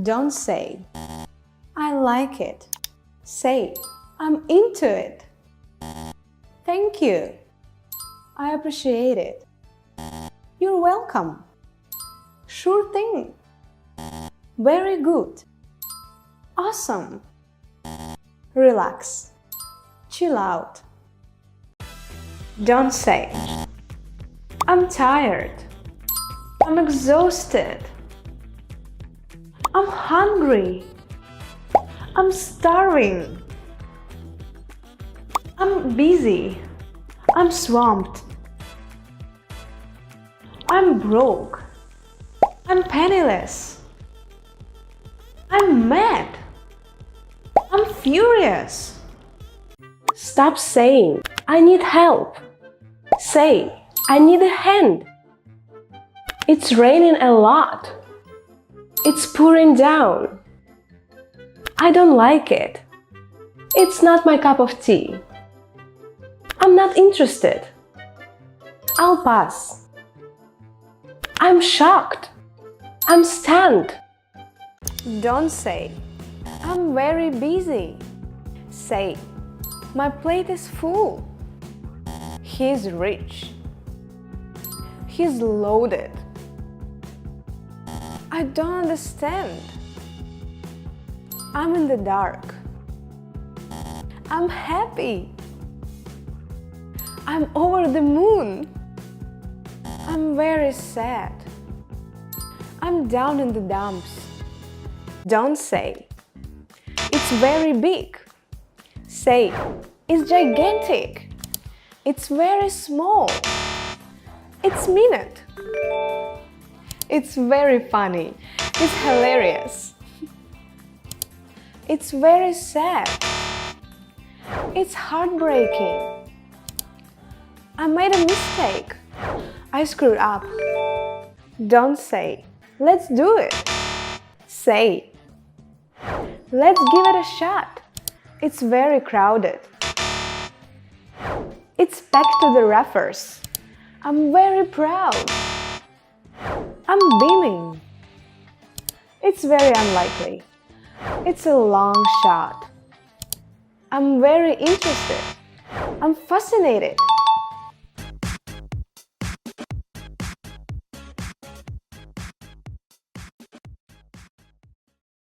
Don't say, I like it. Say, I'm into it. Thank you. I appreciate it. You're welcome. Sure thing. Very good. Awesome. Relax. Chill out. Don't say, I'm tired. I'm exhausted. I'm hungry. I'm starving. I'm busy. I'm swamped. I'm broke. I'm penniless. I'm mad. I'm furious. Stop saying, I need help. Say, I need a hand. It's raining a lot. It's pouring down. I don't like it. It's not my cup of tea. I'm not interested. I'll pass. I'm shocked. I'm stunned. Don't say, I'm very busy. Say, my plate is full. He's rich. He's loaded. I don't understand. I'm in the dark. I'm happy. I'm over the moon. I'm very sad. I'm down in the dumps. Don't say, it's very big. Say, it's gigantic. It's very small. It's minute. It's very funny. It's hilarious. It's very sad. It's heartbreaking. I made a mistake. I screwed up. Don't say, let's do it. Say, let's give it a shot. It's very crowded. It's packed to the rafters. I'm very proud. I'm beaming. It's very unlikely. It's a long shot. I'm very interested. I'm fascinated.